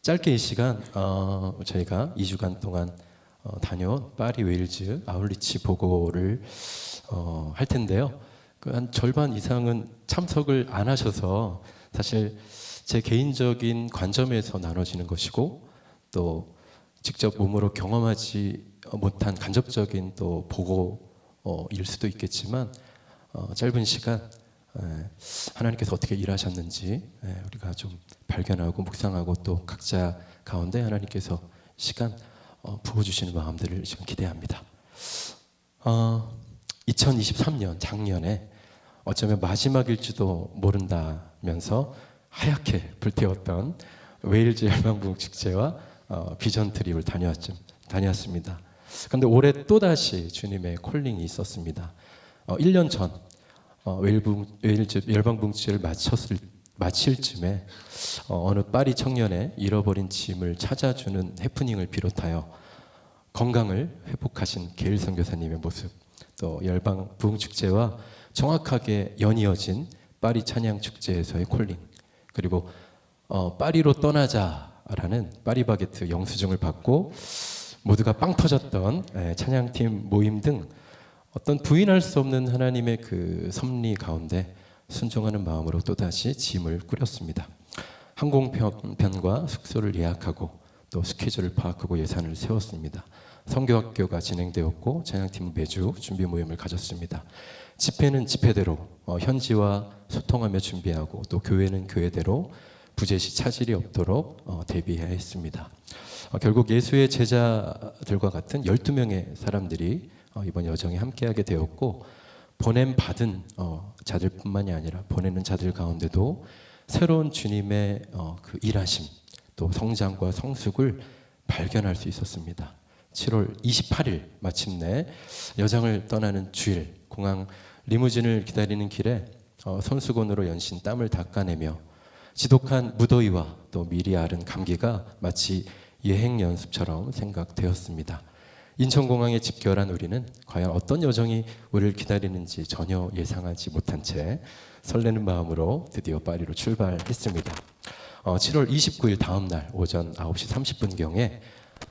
짧게 이 시간 저희가 2주간 동안 다녀온 파리 웨일즈 아울리치 보고를 할 텐데요. 그 한 절반 이상은 참석을 안 하셔서 사실 제 개인적인 관점에서 나눠지는 것이고 또 직접 몸으로 경험하지 못한 간접적인 또 보고일 수도 있겠지만 짧은 시간 하나님께서 어떻게 일하셨는지 우리가 좀 발견하고 묵상하고 또 각자 가운데 하나님께서 시간 부어주시는 마음들을 지금 기대합니다. 2023년 작년에 어쩌면 마지막일지도 모른다면서 하얗게 불태웠던 웨일즈 열방부흥 축제와 비전 트립을 다녀왔습니다. 그런데 올해 또다시 주님의 콜링이 있었습니다. 1년 전 웨일즈 열방부흥 축제를 마칠 쯤에 어느 파리 청년의 잃어버린 짐을 찾아주는 해프닝을 비롯하여 건강을 회복하신 게일 선교사님의 모습, 또 열방 부흥 축제와 정확하게 연이어진 파리 찬양 축제에서의 콜링, 그리고 파리로 떠나자라는 파리바게트 영수증을 받고 모두가 빵 터졌던 찬양팀 모임 등 어떤 부인할 수 없는 하나님의 그 섭리 가운데 순종하는 마음으로 또다시 짐을 꾸렸습니다. 항공편과 숙소를 예약하고 또 스케줄을 파악하고 예산을 세웠습니다. 선교학교가 진행되었고 찬양팀은 매주 준비 모임을 가졌습니다. 집회는 집회대로 현지와 소통하며 준비하고 또 교회는 교회대로 부재시 차질이 없도록 대비해야 했습니다. 결국 예수의 제자들과 같은 12명의 사람들이 이번 여정에 함께하게 되었고 보냄받은 자들뿐만이 아니라 보내는 자들 가운데도 새로운 주님의 그 일하심 또 성장과 성숙을 발견할 수 있었습니다. 7월 28일 마침내 여정을 떠나는 주일 공항 리무진을 기다리는 길에 손수건으로 연신 땀을 닦아내며 지독한 무더위와 또 미리 앓은 감기가 마치 예행 연습처럼 생각되었습니다. 인천공항에 집결한 우리는 과연 어떤 여정이 우리를 기다리는지 전혀 예상하지 못한 채 설레는 마음으로 드디어 파리로 출발했습니다. 7월 29일 다음 날 오전 9시 30분경에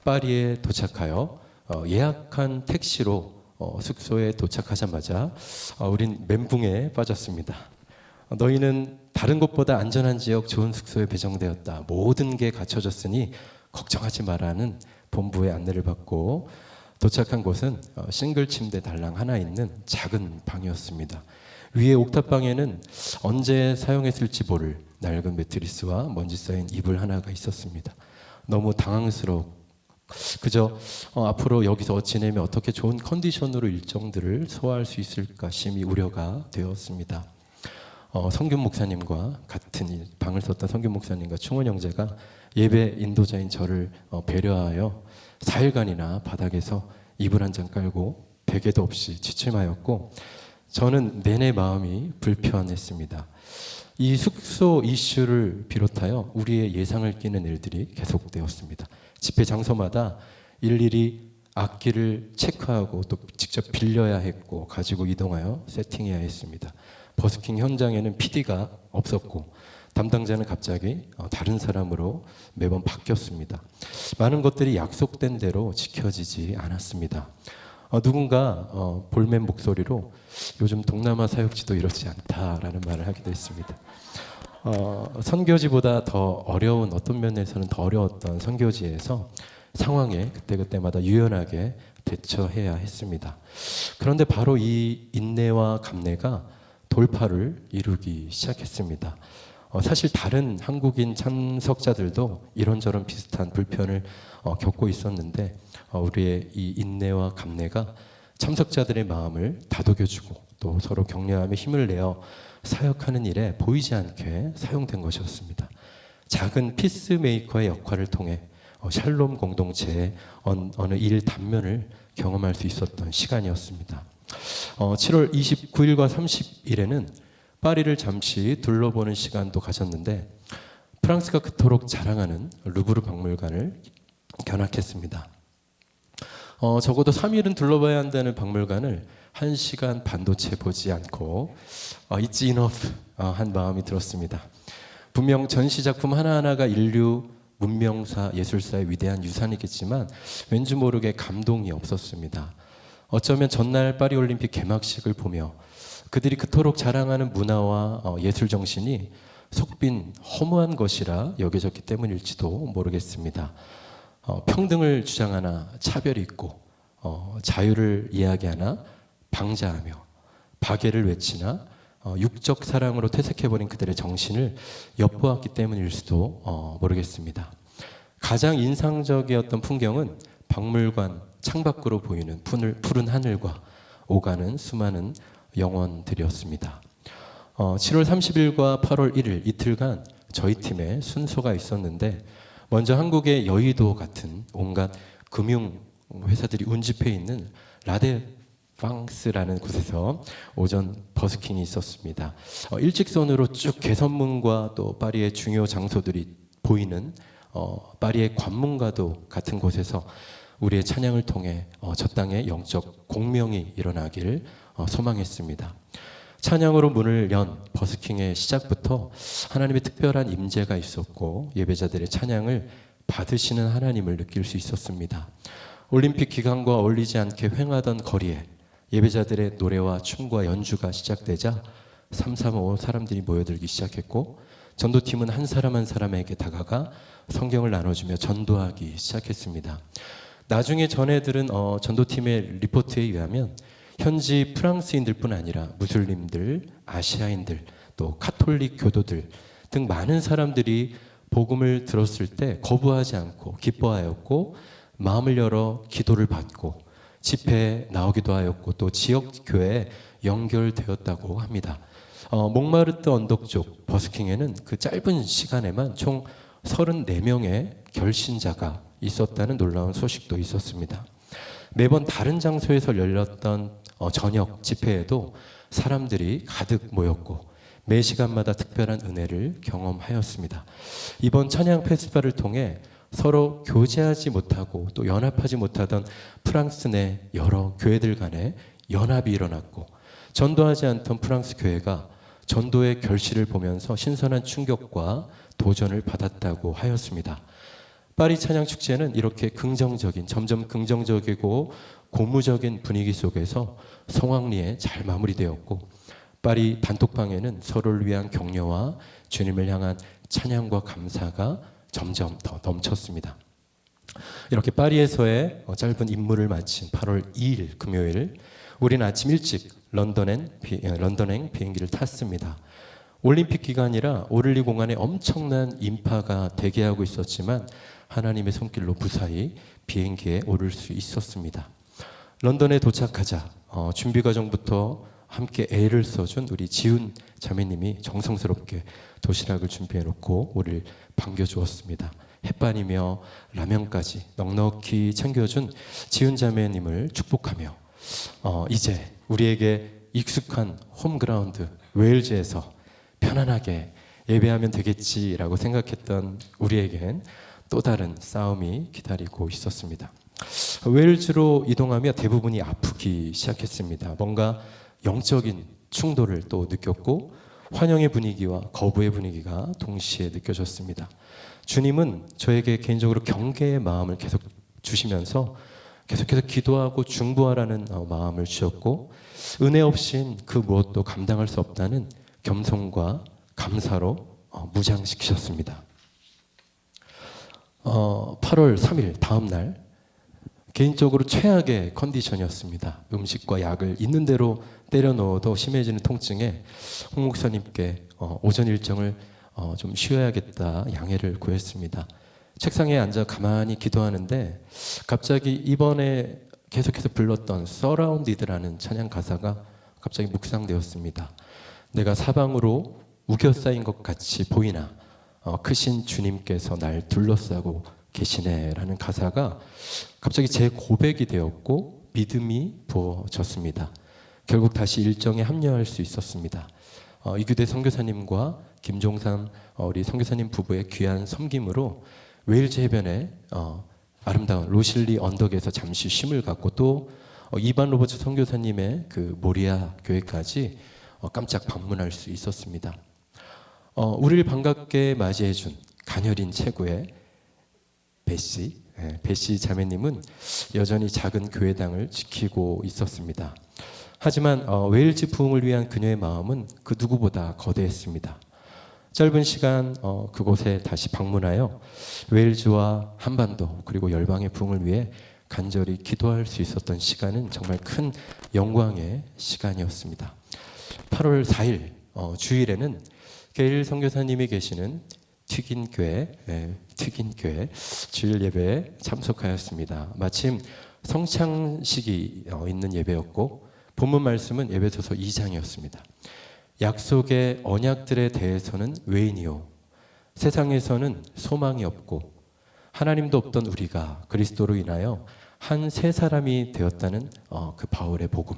파리에 도착하여 예약한 택시로 숙소에 도착하자마자 우린 멘붕에 빠졌습니다. 너희는 다른 곳보다 안전한 지역 좋은 숙소에 배정되었다. 모든 게 갖춰졌으니 걱정하지 마라는 본부의 안내를 받고 도착한 곳은 싱글 침대 달랑 하나 있는 작은 방이었습니다. 위에 옥탑방에는 언제 사용했을지 모를 낡은 매트리스와 먼지 쌓인 이불 하나가 있었습니다. 너무 당황스럽고 그저 앞으로 여기서 지내면 어떻게 좋은 컨디션으로 일정들을 소화할 수 있을까 심히 우려가 되었습니다. 성균 목사님과 같은 방을 썼던 성균 목사님과 충원 형제가 예배 인도자인 저를 배려하여 4일간이나 바닥에서 이불 한 장 깔고 베개도 없이 취침하였고 저는 내내 마음이 불편했습니다. 이 숙소 이슈를 비롯하여 우리의 예상을 끼는 일들이 계속되었습니다. 집회 장소마다 일일이 악기를 체크하고 또 직접 빌려야 했고 가지고 이동하여 세팅해야 했습니다. 버스킹 현장에는 PD가 없었고 담당자는 갑자기 다른 사람으로 매번 바뀌었습니다. 많은 것들이 약속된 대로 지켜지지 않았습니다. 누군가 볼멘 목소리로 요즘 동남아 사역지도 이렇지 않다라는 말을 하기도 했습니다. 선교지보다 더 어려운 어떤 면에서는 더 어려웠던 선교지에서 상황에 그때그때마다 유연하게 대처해야 했습니다. 그런데 바로 이 인내와 감내가 돌파를 이루기 시작했습니다. 사실 다른 한국인 참석자들도 이런저런 비슷한 불편을 겪고 있었는데 우리의 이 인내와 감내가 참석자들의 마음을 다독여주고 또 서로 격려하며 힘을 내어 사역하는 일에 보이지 않게 사용된 것이었습니다. 작은 피스메이커의 역할을 통해 샬롬 공동체의 어느 일 단면을 경험할 수 있었던 시간이었습니다. 7월 29일과 30일에는 파리를 잠시 둘러보는 시간도 가졌는데 프랑스가 그토록 자랑하는 루브르 박물관을 견학했습니다. 적어도 3일은 둘러봐야 한다는 박물관을 1시간 반도 채 보지 않고 It's enough 한 마음이 들었습니다. 분명 전시작품 하나하나가 인류 문명사, 예술사의 위대한 유산이겠지만 왠지 모르게 감동이 없었습니다. 어쩌면 전날 파리올림픽 개막식을 보며 그들이 그토록 자랑하는 문화와 예술 정신이 속빈 허무한 것이라 여겨졌기 때문일지도 모르겠습니다. 평등을 주장하나 차별이 있고 자유를 이야기하나 방자하며 박애를 외치나 육적 사랑으로 퇴색해버린 그들의 정신을 엿보았기 때문일 수도 모르겠습니다. 가장 인상적이었던 풍경은 박물관 창밖으로 보이는 푸른 하늘과 오가는 수많은 영혼들이었습니다. 7월 30일과 8월 1일 이틀간 저희 팀에 순서가 있었는데 먼저 한국의 여의도 같은 온갖 금융 회사들이 운집해 있는 라데팡스라는 곳에서 오전 버스킹이 있었습니다. 일직선으로 쭉 개선문과 또 파리의 중요 장소들이 보이는 파리의 관문과도 같은 곳에서 우리의 찬양을 통해 저 땅에 영적 공명이 일어나길 소망했습니다. 찬양으로 문을 연 버스킹의 시작부터 하나님의 특별한 임재가 있었고 예배자들의 찬양을 받으시는 하나님을 느낄 수 있었습니다. 올림픽 기간과 어울리지 않게 횡하던 거리에 예배자들의 노래와 춤과 연주가 시작되자 335 사람들이 모여들기 시작했고 전도팀은 한 사람 한 사람에게 다가가 성경을 나눠주며 전도하기 시작했습니다. 나중에 전해 들은 전도팀의 리포트에 의하면 현지 프랑스인들뿐 아니라 무슬림들, 아시아인들, 또 카톨릭 교도들 등 많은 사람들이 복음을 들었을 때 거부하지 않고 기뻐하였고 마음을 열어 기도를 받고 집회에 나오기도 하였고 또 지역 교회에 연결되었다고 합니다. 몽마르트 언덕 쪽 버스킹에는 그 짧은 시간에만 총 34명의 결신자가 있었다는 놀라운 소식도 있었습니다. 매번 다른 장소에서 열렸던 저녁 집회에도 사람들이 가득 모였고 매 시간마다 특별한 은혜를 경험하였습니다. 이번 찬양 페스티벌을 통해 서로 교제하지 못하고 또 연합하지 못하던 프랑스 내 여러 교회들 간에 연합이 일어났고 전도하지 않던 프랑스 교회가 전도의 결실을 보면서 신선한 충격과 도전을 받았다고 하였습니다. 파리 찬양 축제는 이렇게 긍정적인, 점점 긍정적이고 고무적인 분위기 속에서 성황리에 잘 마무리되었고 파리 단톡방에는 서로를 위한 격려와 주님을 향한 찬양과 감사가 점점 더 넘쳤습니다. 이렇게 파리에서의 짧은 임무를 마친 8월 2일 금요일 우리는 아침 일찍 런던행 비행기를 탔습니다. 올림픽 기간이라 오를리 공항에 엄청난 인파가 대기하고 있었지만 하나님의 손길로 무사히 비행기에 오를 수 있었습니다. 런던에 도착하자 준비 과정부터 함께 애를 써준 우리 지훈 자매님이 정성스럽게 도시락을 준비해 놓고 우리를 반겨주었습니다. 햇반이며 라면까지 넉넉히 챙겨준 지훈 자매님을 축복하며 이제 우리에게 익숙한 홈그라운드 웨일즈에서 편안하게 예배하면 되겠지라고 생각했던 우리에겐 또 다른 싸움이 기다리고 있었습니다. 웨일즈로 이동하며 대부분이 아프기 시작했습니다. 뭔가 영적인 충돌을 또 느꼈고 환영의 분위기와 거부의 분위기가 동시에 느껴졌습니다. 주님은 저에게 개인적으로 경계의 마음을 계속 주시면서 계속해서 기도하고 중보하라는 마음을 주셨고 은혜 없인 그 무엇도 감당할 수 없다는 겸손과 감사로 무장시키셨습니다. 8월 3일 다음 날 개인적으로 최악의 컨디션이었습니다. 음식과 약을 있는 대로 때려 넣어도 심해지는 통증에 홍 목사님께 오전 일정을 좀 쉬어야겠다 양해를 구했습니다. 책상에 앉아 가만히 기도하는데 갑자기 이번에 계속해서 불렀던 서라운디드라는 찬양 가사가 갑자기 묵상되었습니다. 내가 사방으로 우겨싸인 것 같이 보이나 크신 주님께서 날 둘러싸고 계시네 라는 가사가 갑자기 제 고백이 되었고 믿음이 부어졌습니다. 결국 다시 일정에 합류할 수 있었습니다. 이규대 선교사님과 김종삼 우리 선교사님 부부의 귀한 섬김으로 웨일즈 해변에 아름다운 로실리 언덕에서 잠시 쉼을 갖고 또 이반 로버츠 선교사님의 그 모리아 교회까지 깜짝 방문할 수 있었습니다. 우리를 반갑게 맞이해준 가녀린 최고의 베시 자매님은 여전히 작은 교회당을 지키고 있었습니다. 하지만 웨일즈 부흥을 위한 그녀의 마음은 그 누구보다 거대했습니다. 짧은 시간 그곳에 다시 방문하여 웨일즈와 한반도 그리고 열방의 부흥을 위해 간절히 기도할 수 있었던 시간은 정말 큰 영광의 시간이었습니다. 8월 4일 주일에는 게일 선교사님이 계시는 튀긴교회 주일 예배에 참석하였습니다. 마침 성찬식이 있는 예배였고 본문 말씀은 에베소서 2장이었습니다. 약속의 언약들에 대해서는 외인이요 세상에서는 소망이 없고 하나님도 없던 우리가 그리스도로 인하여 한 새 사람이 되었다는 그 바울의 복음,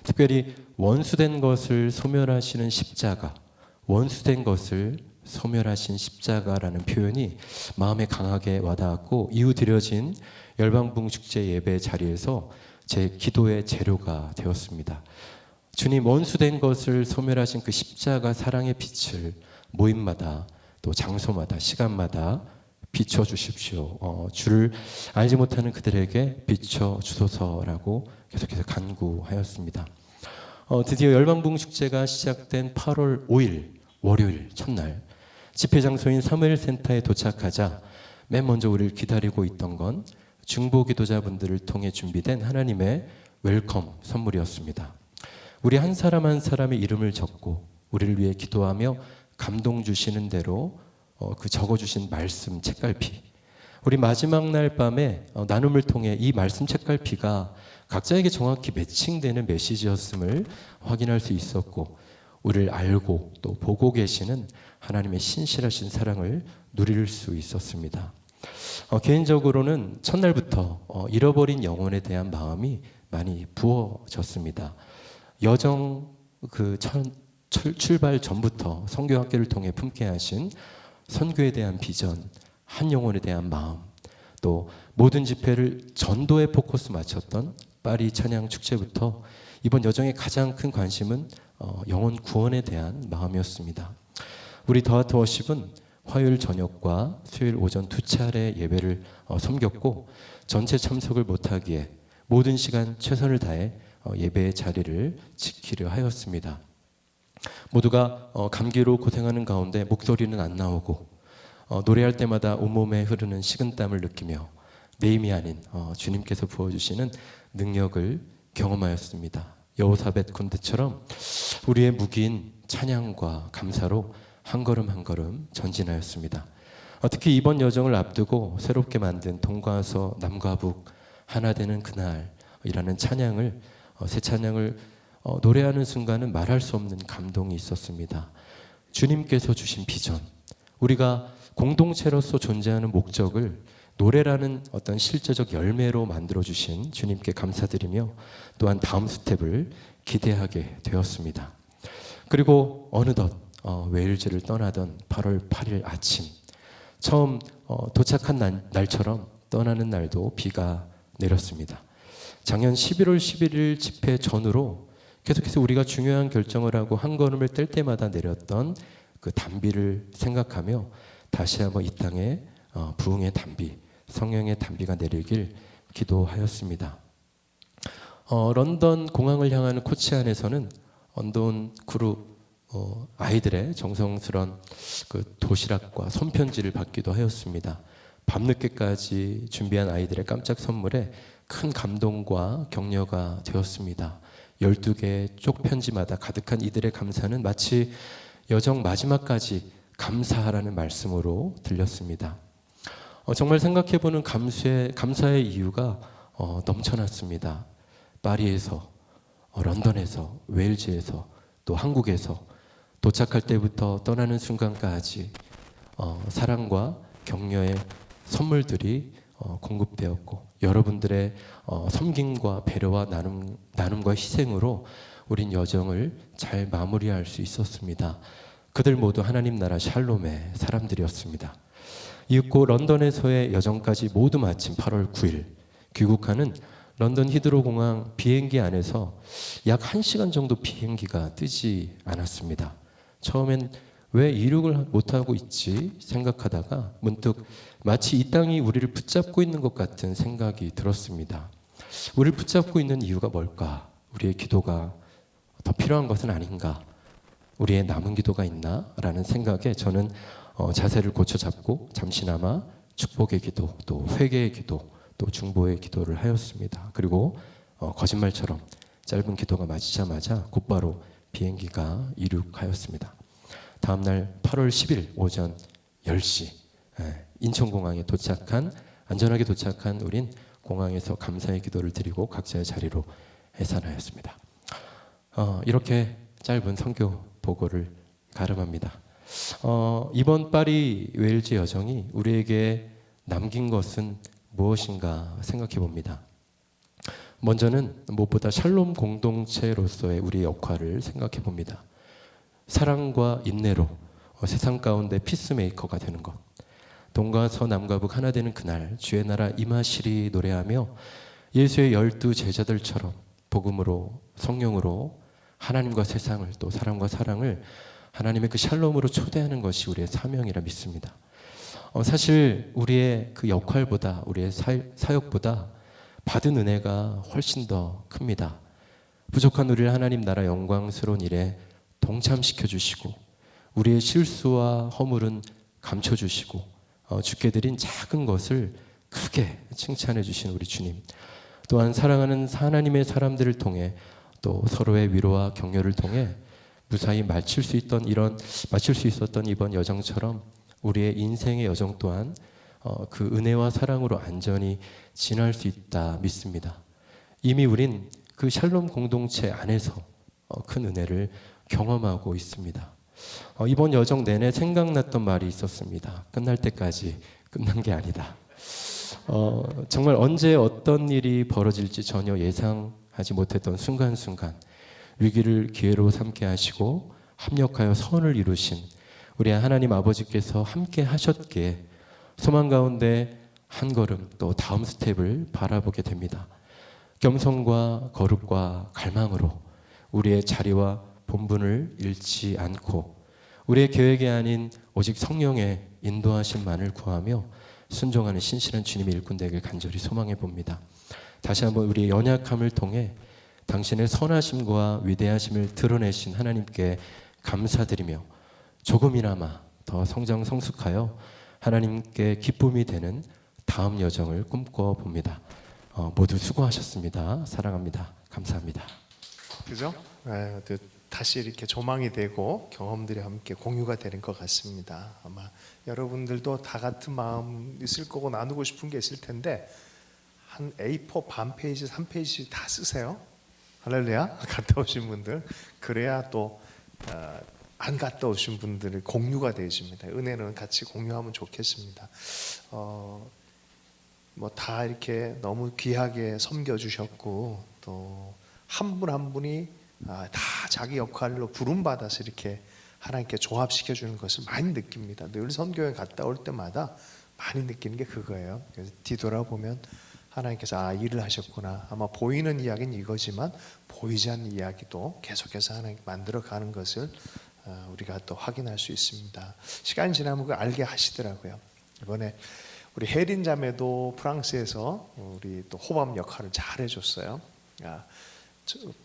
특별히 원수된 것을 소멸하시는 십자가, 원수된 것을 소멸하신 십자가라는 표현이 마음에 강하게 와닿았고 이후 드려진 열방부흥 축제 예배 자리에서 제 기도의 재료가 되었습니다. 주님, 원수된 것을 소멸하신 그 십자가 사랑의 빛을 모임마다 또 장소마다 시간마다 비춰주십시오. 주를 알지 못하는 그들에게 비춰주소서라고 계속해서 간구하였습니다. 드디어 열방부흥 축제가 시작된 8월 5일 월요일 첫날 집회 장소인 사무엘센터에 도착하자 맨 먼저 우리를 기다리고 있던 건 중보 기도자분들을 통해 준비된 하나님의 웰컴 선물이었습니다. 우리 한 사람 한 사람의 이름을 적고 우리를 위해 기도하며 감동 주시는 대로 그 적어주신 말씀 책갈피, 우리 마지막 날 밤에 나눔을 통해 이 말씀 책갈피가 각자에게 정확히 매칭되는 메시지였음을 확인할 수 있었고 우리를 알고 또 보고 계시는 하나님의 신실하신 사랑을 누릴 수 있었습니다. 개인적으로는 첫날부터 잃어버린 영혼에 대한 마음이 많이 부어졌습니다. 여정 출발 전부터 선교학교를 통해 품게 하신 선교에 대한 비전, 한 영혼에 대한 마음, 또 모든 집회를 전도에 포커스 맞췄던 파리 찬양 축제부터 이번 여정의 가장 큰 관심은 영혼 구원에 대한 마음이었습니다. 우리 더하트 워십은 화요일 저녁과 수요일 오전 두 차례 예배를 섬겼고 전체 참석을 못하기에 모든 시간 최선을 다해 예배의 자리를 지키려 하였습니다. 모두가 감기로 고생하는 가운데 목소리는 안 나오고 노래할 때마다 온몸에 흐르는 식은땀을 느끼며 내 힘이 아닌 주님께서 부어주시는 능력을 경험하였습니다. 여호사벳 군대처럼 우리의 무기인 찬양과 감사로 한 걸음 한 걸음 전진하였습니다. 특히 이번 여정을 앞두고 새롭게 만든 동과서 남과 북 하나 되는 그날이라는 찬양을 새 찬양을 노래하는 순간은 말할 수 없는 감동이 있었습니다. 주님께서 주신 비전, 우리가 공동체로서 존재하는 목적을 노래라는 어떤 실제적 열매로 만들어주신 주님께 감사드리며 또한 다음 스텝을 기대하게 되었습니다. 그리고 어느덧 웨일즈를 떠나던 8월 8일 아침, 처음 도착한 날처럼 떠나는 날도 비가 내렸습니다. 작년 11월 11일 집회 전후로 계속해서 우리가 중요한 결정을 하고 한 걸음을 뗄 때마다 내렸던 그 단비를 생각하며 다시 한번 이 땅에 부흥의 단비, 성령의 단비가 내리길 기도하였습니다. 런던 공항을 향하는 코치 안에서는 언더운 그룹 아이들의 정성스런 그 도시락과 손편지를 받기도 하였습니다. 밤늦게까지 준비한 아이들의 깜짝 선물에 큰 감동과 격려가 되었습니다. 12개의 쪽 편지마다 가득한 이들의 감사는 마치 여정 마지막까지 감사하라는 말씀으로 들렸습니다. 정말 생각해보는 감사의 이유가 넘쳐났습니다. 파리에서, 런던에서, 웨일즈에서, 또 한국에서 도착할 때부터 떠나는 순간까지 사랑과 격려의 선물들이 공급되었고 여러분들의 섬김과 배려와 나눔과 희생으로 우린 여정을 잘 마무리할 수 있었습니다. 그들 모두 하나님 나라 샬롬의 사람들이었습니다. 이윽고 런던에서의 여정까지 모두 마친 8월 9일 귀국하는 런던 히드로 공항 비행기 안에서 약 1시간 정도 비행기가 뜨지 않았습니다. 처음엔 왜 이륙을 못하고 있지 생각하다가 문득 마치 이 땅이 우리를 붙잡고 있는 것 같은 생각이 들었습니다. 우리를 붙잡고 있는 이유가 뭘까? 우리의 기도가 더 필요한 것은 아닌가? 우리의 남은 기도가 있나? 라는 생각에 저는 자세를 고쳐 잡고 잠시나마 축복의 기도, 또 회개의 기도, 또 중보의 기도를 하였습니다. 그리고 거짓말처럼 짧은 기도가 마치자마자 곧바로 비행기가 이륙하였습니다. 다음날 8월 10일 오전 10시 인천공항에 안전하게 도착한 우린 공항에서 감사의 기도를 드리고 각자의 자리로 해산하였습니다. 이렇게 짧은 선교 보고를 가름합니다. 이번 파리 웨일즈 여정이 우리에게 남긴 것은 무엇인가 생각해 봅니다. 먼저는 무엇보다 샬롬 공동체로서의 우리의 역할을 생각해 봅니다. 사랑과 인내로 세상 가운데 피스메이커가 되는 것. 동과 서남과 북 하나 되는 그날 주의 나라 임하시리 노래하며 예수의 12 제자들처럼 복음으로 성령으로 하나님과 세상을 또 사람과 사랑을 하나님의 그 샬롬으로 초대하는 것이 우리의 사명이라 믿습니다. 사실 우리의 그 역할보다 우리의 사역보다 받은 은혜가 훨씬 더 큽니다. 부족한 우리를 하나님 나라 영광스러운 일에 동참시켜 주시고 우리의 실수와 허물은 감춰 주시고 주께 드린 작은 것을 크게 칭찬해 주신 우리 주님, 또한 사랑하는 하나님의 사람들을 통해 또 서로의 위로와 격려를 통해 무사히 마칠 수 있었던 이번 여정처럼 우리의 인생의 여정 또한 그 은혜와 사랑으로 안전히 지날 수 있다 믿습니다. 이미 우린 그 샬롬 공동체 안에서 큰 은혜를 경험하고 있습니다. 이번 여정 내내 생각났던 말이 있었습니다. 끝날 때까지 끝난 게 아니다. 정말 언제 어떤 일이 벌어질지 전혀 예상하지 못했던 순간순간 위기를 기회로 삼게 하시고 합력하여 선을 이루신 우리 하나님 아버지께서 함께 하셨기에 소망 가운데 한 걸음 또 다음 스텝을 바라보게 됩니다. 겸손과 거룩과 갈망으로 우리의 자리와 본분을 잃지 않고 우리의 계획이 아닌 오직 성령의 인도하심만을 구하며 순종하는 신실한 주님의 일꾼 되길 간절히 소망해 봅니다. 다시 한번 우리의 연약함을 통해 당신의 선하심과 위대하심을 드러내신 하나님께 감사드리며 조금이나마 더 성장 성숙하여 하나님께 기쁨이 되는 다음 여정을 꿈꿔 봅니다. 모두 수고하셨습니다. 사랑합니다. 감사합니다. 그죠? 다시 이렇게 조망이 되고 경험들이 함께 공유가 되는 것 같습니다. 아마 여러분들도 다 같은 마음 있을 거고 나누고 싶은 게 있을 텐데 한 A4 반 페이지, 3페이지 다 쓰세요. 할렐루야. 갔다 오신 분들 그래야 또 안 갔다 오신 분들의 공유가 되어집니다. 은혜는 같이 공유하면 좋겠습니다. 뭐 다 이렇게 너무 귀하게 섬겨주셨고 또 한 분 한 분이 다 자기 역할로 부름받아서 이렇게 하나님께 조합시켜 주는 것을 많이 느낍니다. 늘 선교회 갔다 올 때마다 많이 느끼는 게 그거예요. 그래서 뒤돌아보면 하나님께서 일을 하셨구나. 아마 보이는 이야기는 이거지만 보이지 않는 이야기도 계속해서 하나님 만들어가는 것을 우리가 또 확인할 수 있습니다. 시간이 지나면 그걸 알게 하시더라고요. 이번에 우리 혜린 자매도 프랑스에서 우리 또 호밥 역할을 잘 해줬어요.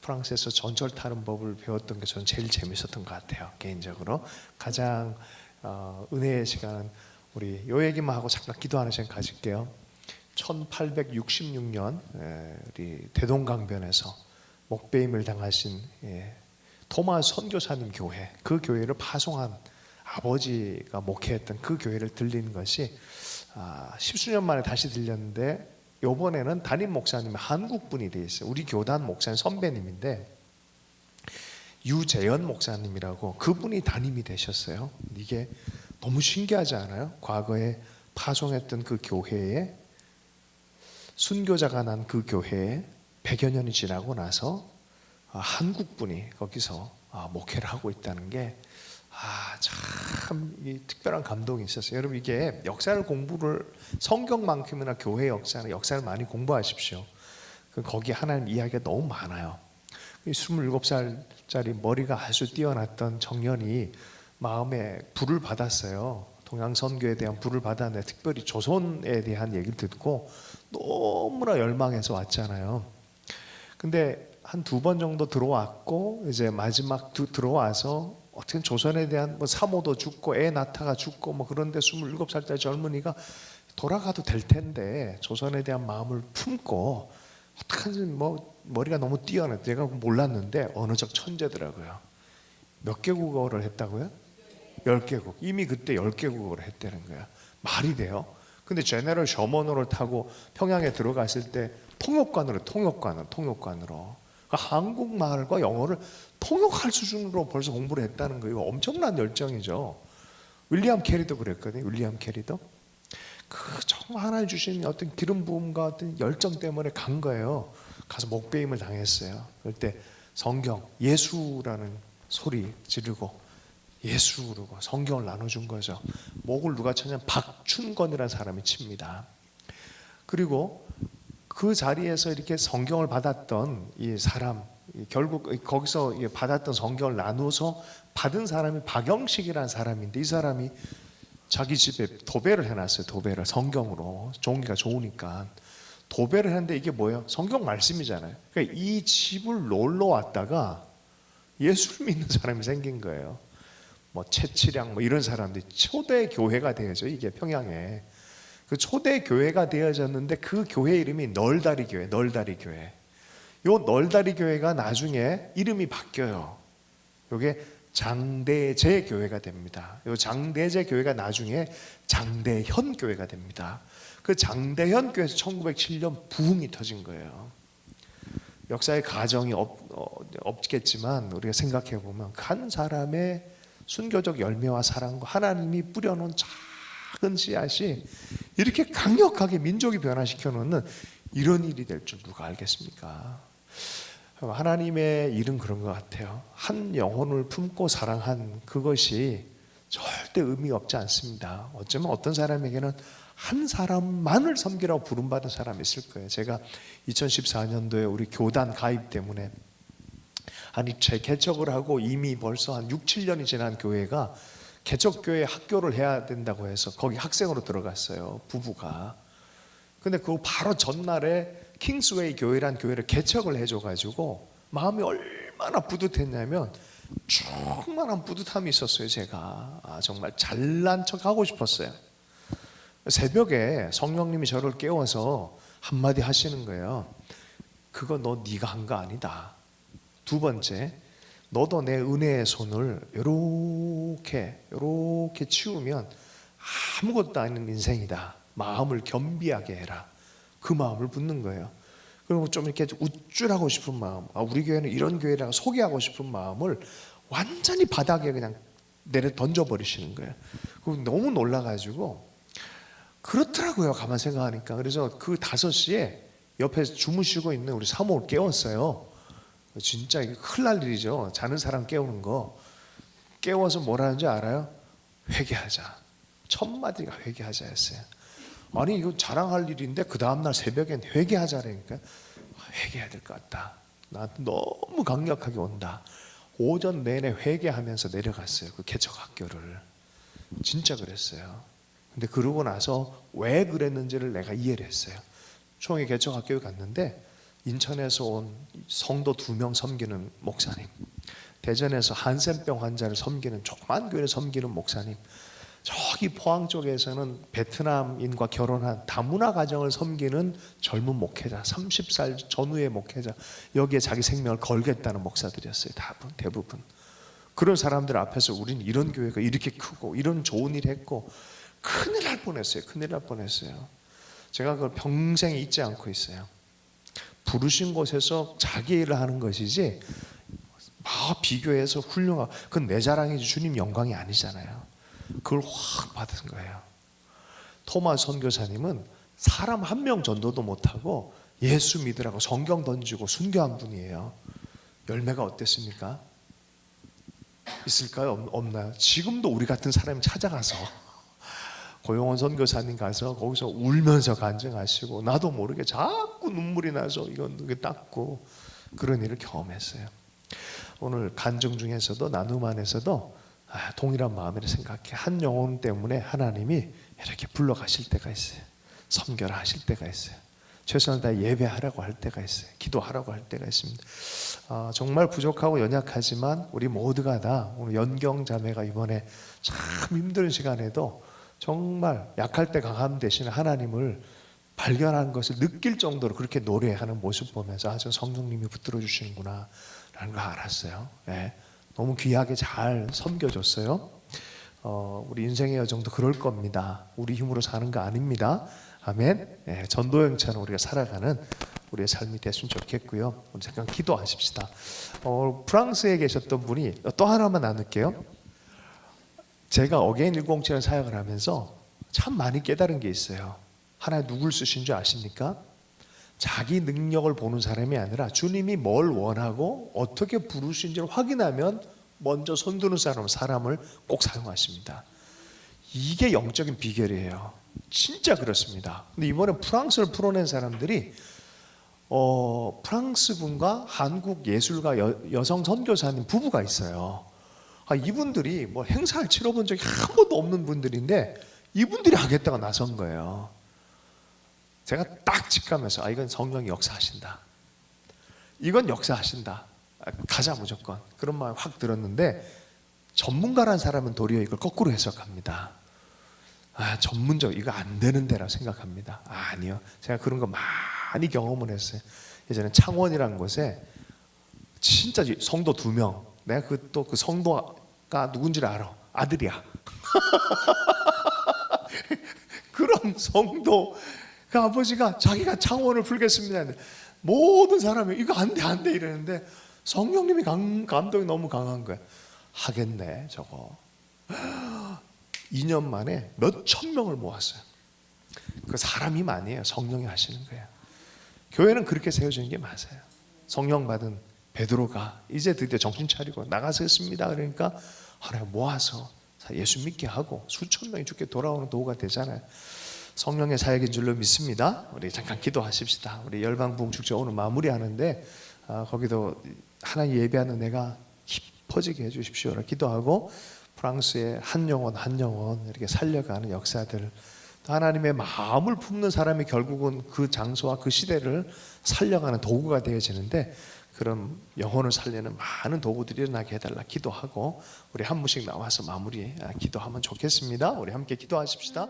프랑스에서 전철 타는 법을 배웠던 게 저는 제일 재밌었던 것 같아요. 개인적으로 가장 은혜의 시간은 우리 요 얘기만 하고 잠깐 기도하는 시간 가질게요. 1866년 우리 대동강변에서 목배임을 당하신 토마스 선교사님 교회, 그 교회를 파송한 아버지가 목회했던 그 교회를 들린 것이 10수년 만에 다시 들렸는데 이번에는 담임 목사님이 한국분이 돼 있어요. 우리 교단 목사님 선배님인데 유재현 목사님이라고 그분이 담임이 되셨어요. 이게 너무 신기하지 않아요? 과거에 파송했던 그 교회에 순교자가 난 그 교회에 100여 년이 지나고 나서 한국분이 거기서 목회를 하고 있다는 게 참 특별한 감동이 있었어요. 여러분 이게 역사를 공부를 성경만큼이나 교회 역사를 많이 공부하십시오. 거기 하나님 이야기가 너무 많아요. 27살짜리 머리가 아주 뛰어났던 청년이 마음에 불을 받았어요. 동양선교에 대한 불을 받았는데 특별히 조선에 대한 얘기를 듣고 너무나 열망해서 왔잖아요. 근데 한 2번 정도 들어왔고 이제 마지막 들어와서 어떻게 조선에 대한 뭐 사모도 죽고 애 낳다가 죽고 뭐 그런데 27살짜리 젊은이가 돌아가도 될 텐데 조선에 대한 마음을 품고 어떡하지 뭐 머리가 너무 뛰어나 내가 몰랐는데 언어적 천재더라고요. 몇 개국어를 했다고요? 10개국. 이미 그때 10개국어를 했다는 거야. 말이 돼요? 근데 제너럴 셔먼호를 타고 평양에 들어갔을 때 통역관으로. 그러니까 한국말과 영어를 통역할 수준으로 벌써 공부를 했다는 거예요. 엄청난 열정이죠. 윌리엄 캐리도 그랬거든요. 윌리엄 캐리도. 그 정말 하나님 주신 어떤 기름 부음과 어떤 열정 때문에 간 거예요. 가서 목베임을 당했어요. 그럴 때 성경 예수라는 소리 지르고 예수 그러고 성경을 나눠준 거죠. 목을 누가 쳤냐면 박춘건이라는 사람이 칩니다. 그리고 그 자리에서 이렇게 성경을 받았던 이 사람, 결국 거기서 받았던 성경을 나누어서 받은 사람이 박영식이라는 사람인데 이 사람이 자기 집에 도배를 해놨어요. 도배를 성경으로 종이가 좋으니까 도배를 했는데 이게 뭐예요? 성경 말씀이잖아요. 그러니까 이 집을 놀러 왔다가 예수를 믿는 사람이 생긴 거예요. 뭐 채치량 뭐 이런 사람들이 초대 교회가 되어져 이게 평양에 그 초대 교회가 되어졌는데 그 교회 이름이 널다리 교회. 요 널다리 교회가 나중에 이름이 바뀌어요. 요게 장대제 교회가 됩니다. 요 장대제 교회가 나중에 장대현 교회가 됩니다. 그 장대현 교회에서 1907년 부흥이 터진 거예요. 역사의 가정이 없겠지만 우리가 생각해 보면 한 사람의 순교적 열매와 사랑과 하나님이 뿌려놓은 작은 씨앗이 이렇게 강력하게 민족이 변화시켜 놓는 이런 일이 될 줄 누가 알겠습니까? 하나님의 일은 그런 것 같아요. 한 영혼을 품고 사랑한 그것이 절대 의미 없지 않습니다. 어쩌면 어떤 사람에게는 한 사람만을 섬기라고 부름받은 사람이 있을 거예요. 제가 2014년도에 우리 교단 가입 때문에 재개척을 하고 이미 벌써 한 6, 7년이 지난 교회가 개척교회 학교를 해야 된다고 해서 거기 학생으로 들어갔어요. 부부가. 근데 그 바로 전날에 킹스웨이 교회란 교회를 개척을 해줘가지고 마음이 얼마나 뿌듯했냐면 충만한 뿌듯함이 있었어요. 제가 정말 잘난 척 하고 싶었어요. 새벽에 성령님이 저를 깨워서 한마디 하시는 거예요. 그거 너 네가 한 거 아니다. 두 번째, 너도 내 은혜의 손을 이렇게 치우면 아무것도 아닌 인생이다. 마음을 겸비하게 해라. 그 마음을 붙는 거예요. 그리고 좀 이렇게 우쭐하고 싶은 마음, 우리 교회는 이런 교회라고 소개하고 싶은 마음을 완전히 바닥에 그냥 내려 던져버리시는 거예요. 너무 놀라가지고 그렇더라고요. 가만 생각하니까. 그래서 그 5시에 옆에 주무시고 있는 우리 사모를 깨웠어요. 진짜 이게 큰일 날 일이죠. 자는 사람 깨우는 거. 깨워서 뭐라는지 알아요? 회개하자. 첫 마디가 회개하자였어요. 아니 이거 자랑할 일인데 그 다음날 새벽엔 회개하자라니까. 회개해야 될 것 같다. 나한테 너무 강력하게 온다. 오전 내내 회개하면서 내려갔어요. 그 개척 학교를. 진짜 그랬어요. 근데 그러고 나서 왜 그랬는지를 내가 이해를 했어요. 총회 개척 학교에 갔는데 인천에서 온 성도 2명 섬기는 목사님, 대전에서 한센병 환자를 섬기는 조그만 교회를 섬기는 목사님, 저기 포항 쪽에서는 베트남인과 결혼한 다문화 가정을 섬기는 젊은 목회자, 30살 전후의 목회자, 여기에 자기 생명을 걸겠다는 목사들이었어요. 대부분. 그런 사람들 앞에서 우린 이런 교회가 이렇게 크고 이런 좋은 일 했고 큰일 날 뻔했어요. 제가 그걸 평생 잊지 않고 있어요. 부르신 곳에서 자기 일을 하는 것이지 비교해서 훌륭하고 그건 내 자랑이지 주님 영광이 아니잖아요. 그걸 확 받은 거예요. 토마스 선교사님은 사람 한 명 전도도 못하고 예수 믿으라고 성경 던지고 순교한 분이에요. 열매가 어땠습니까? 있을까요? 없나요? 지금도 우리 같은 사람이 찾아가서 고용원 선교사님 가서 거기서 울면서 간증하시고 나도 모르게 자꾸 눈물이 나서 이게 닦고 그런 일을 경험했어요. 오늘 간증 중에서도 나눔 안에서도 동일한 마음이라 생각해. 한 영혼 때문에 하나님이 이렇게 불러가실 때가 있어요. 섬겨라 하실 때가 있어요. 최선을 다해 예배하라고 할 때가 있어요. 기도하라고 할 때가 있습니다. 정말 부족하고 연약하지만 우리 모두가 다 오늘 연경 자매가 이번에 참 힘든 시간에도 정말 약할 때 강함 대신 하나님을 발견한 것을 느낄 정도로 그렇게 노래하는 모습 보면서 저 성령님이 붙들어 주시는구나 라는 걸 알았어요. 네. 너무 귀하게 잘 섬겨줬어요. 우리 인생의 여정도 그럴 겁니다. 우리 힘으로 사는 거 아닙니다. 아멘. 네, 전도형처럼 우리가 살아가는 우리의 삶이 됐으면 좋겠고요. 오늘 잠깐 기도하십시다. 프랑스에 계셨던 분이 또 하나만 나눌게요. 제가 어게인 107을 사역을 하면서 참 많이 깨달은 게 있어요. 하나님 누굴 쓰신 줄 아십니까? 자기 능력을 보는 사람이 아니라 주님이 뭘 원하고 어떻게 부르신지를 확인하면 먼저 손드는 사람을 꼭 사용하십니다. 이게 영적인 비결이에요. 진짜 그렇습니다. 근데 이번에 프랑스를 풀어낸 사람들이 프랑스 분과 한국 예술가 여성 선교사님 부부가 있어요. 이분들이 뭐 행사를 치러본 적이 한 번도 없는 분들인데 이분들이 하겠다고 나선 거예요. 제가 딱 직감해서 이건 성령이 역사하신다. 이건 역사하신다. 가자 무조건. 그런 마음이 확 들었는데 전문가란 사람은 도리어 이걸 거꾸로 해석합니다. 전문적 이거 안 되는 데라고 생각합니다. 아니요. 제가 그런 거 많이 경험을 했어요. 예전에 창원이라는 곳에 진짜 성도 2명. 내가 그 성도가 누군지를 알아. 아들이야. 그런 성도 그 아버지가 자기가 창원을 풀겠습니다. 모든 사람이 이거 안 돼 이러는데 성령님이 감동이 너무 강한 거야. 하겠네 저거. 2년 만에 몇천 명을 모았어요. 그 사람이 아니에요. 성령이 하시는 거예요. 교회는 그렇게 세워지는 게 맞아요. 성령 받은 베드로가 이제 드디어 정신 차리고 나가겠습니다. 그러니까 하나님 모아서 예수 믿게 하고 수천 명이 죽게 돌아오는 도구가 되잖아요. 성령의 사역인 줄로 믿습니다. 우리 잠깐 기도하십시다. 우리 열방부흥 축제 오늘 마무리하는데 거기도 하나님 예배하는 내가 깊어지게 해주십시오. 기도하고 프랑스의 한 영혼 이렇게 살려가는 역사들, 또 하나님의 마음을 품는 사람이 결국은 그 장소와 그 시대를 살려가는 도구가 되어지는데 그런 영혼을 살리는 많은 도구들이 일어나게 해달라 기도하고 우리 한 분씩 나와서 마무리 기도하면 좋겠습니다. 우리 함께 기도하십시다.